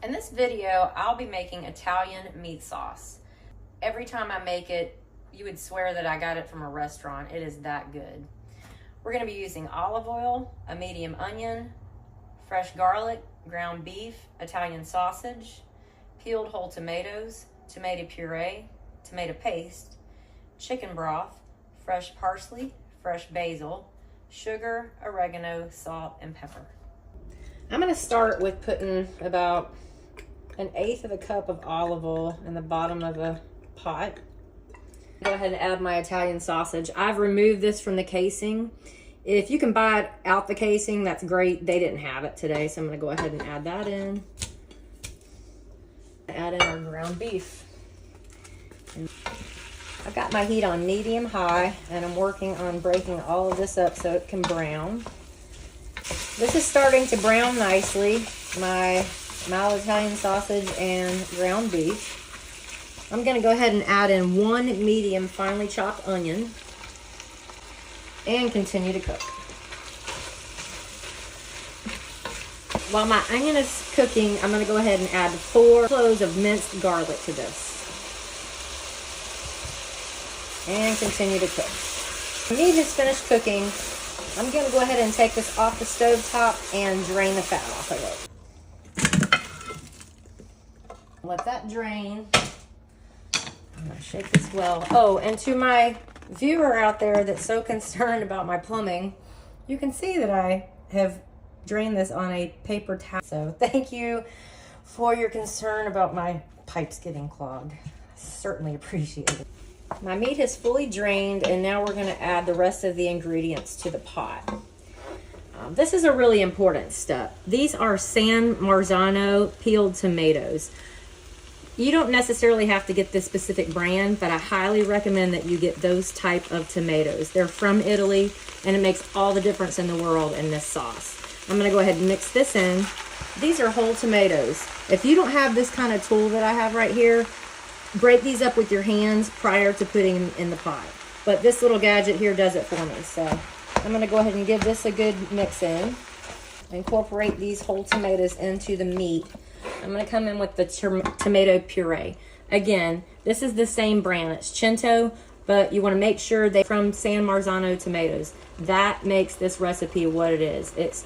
In this video, I'll be making Italian meat sauce. Every time I make it, you would swear that I got it from a restaurant. It is that good. We're gonna be using olive oil, a medium onion, fresh garlic, ground beef, Italian sausage, peeled whole tomatoes, tomato puree, tomato paste, chicken broth, fresh parsley, fresh basil, sugar, oregano, salt, and pepper. I'm gonna start with putting about 1/8 of a cup of olive oil in the bottom of a pot. Go ahead and add my Italian sausage. I've removed this from the casing. If you can buy it out the casing, that's great. They didn't have it today, so I'm gonna go ahead and add that in. Add in our ground beef. And I've got my heat on medium high, and I'm working on breaking all of this up so it can brown. This is starting to brown nicely, my mild Italian sausage and ground beef. I'm gonna go ahead and add in 1 medium finely chopped onion and continue to cook. While my onion is cooking, I'm gonna go ahead and add 4 cloves of minced garlic to this. And continue to cook. When meat has finished cooking, I'm gonna go ahead and take this off the stove top and drain the fat off of it. Let that drain. I'm gonna shake this well. Oh, and to my viewer out there that's so concerned about my plumbing, you can see that I have drained this on a paper towel. So thank you for your concern about my pipes getting clogged. I certainly appreciate it. My meat has fully drained, and now we're gonna add the rest of the ingredients to the pot. This is a really important step. These are San Marzano peeled tomatoes. You don't necessarily have to get this specific brand, but I highly recommend that you get those type of tomatoes. They're from Italy, and it makes all the difference in the world in this sauce. I'm gonna go ahead and mix this in. These are whole tomatoes. If you don't have this kind of tool that I have right here, break these up with your hands prior to putting them in the pot. But this little gadget here does it for me. So I'm gonna go ahead and give this a good mix in. Incorporate these whole tomatoes into the meat. I'm gonna come in with the tomato puree. Again, this is the same brand, it's Cento, but you wanna make sure they're from San Marzano tomatoes. That makes this recipe what it is. It's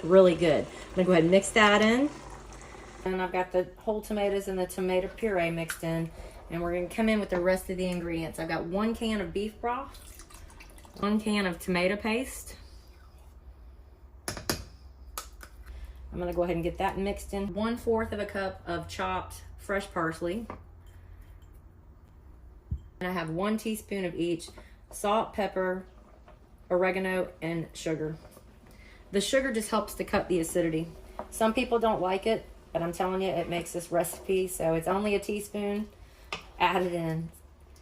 really good. I'm gonna go ahead and mix that in. And I've got the whole tomatoes and the tomato puree mixed in, and we're gonna come in with the rest of the ingredients. I've got 1 can of beef broth, 1 can of tomato paste. I'm gonna go ahead and get that mixed in. 1/4 of a cup of chopped fresh parsley. And I have 1 teaspoon of each: salt, pepper, oregano, and sugar. The sugar just helps to cut the acidity. Some people don't like it, but I'm telling you, it makes this recipe. So it's only a teaspoon. Add it in.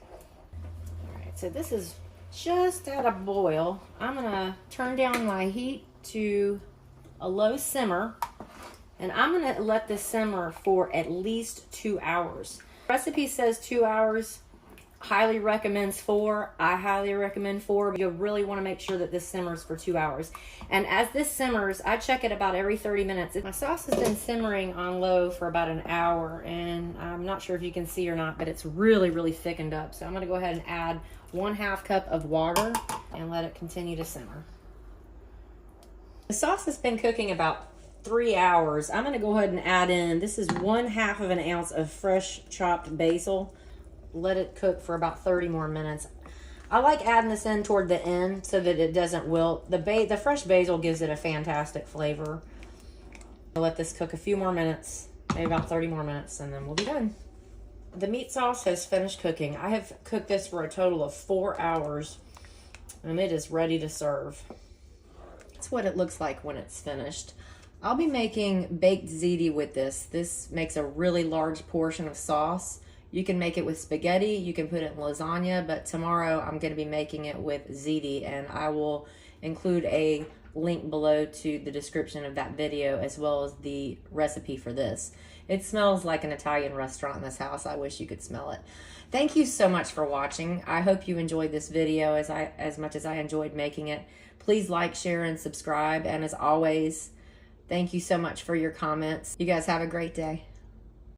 All right, so this is just at a boil. I'm gonna turn down my heat to a low simmer, and I'm gonna let this simmer for at least 2 hours. The recipe says 2 hours. Highly recommends 4. I highly recommend 4, but you'll really want to make sure that this simmers for 2 hours. And as this simmers, I check it about every 30 minutes. My sauce has been simmering on low for about an hour, and I'm not sure if you can see or not, but it's really, really thickened up. So I'm going to go ahead and add 1/2 cup of water and let it continue to simmer. The sauce has been cooking about 3 hours. I'm going to go ahead and add in, this is 1/2 of an ounce of fresh chopped basil. Let it cook for about 30 more minutes. I like adding this in toward the end so that it doesn't wilt. The fresh basil gives it a fantastic flavor. I'll let this cook a few more minutes, maybe about 30 more minutes, and then we'll be done. The meat sauce has finished cooking. I have cooked this for a total of 4 hours, and it is ready to serve. That's what it looks like when it's finished. I'll be making baked ziti with this. This makes a really large portion of sauce. You can make it with spaghetti, you can put it in lasagna, but tomorrow I'm going to be making it with ziti, and I will include a link below to the description of that video as well as the recipe for this. It smells like an Italian restaurant in this house. I wish you could smell it. Thank you so much for watching. I hope you enjoyed this video as much as I enjoyed making it. Please like, share, and subscribe, and as always, Thank you so much for your comments. You guys have a great day.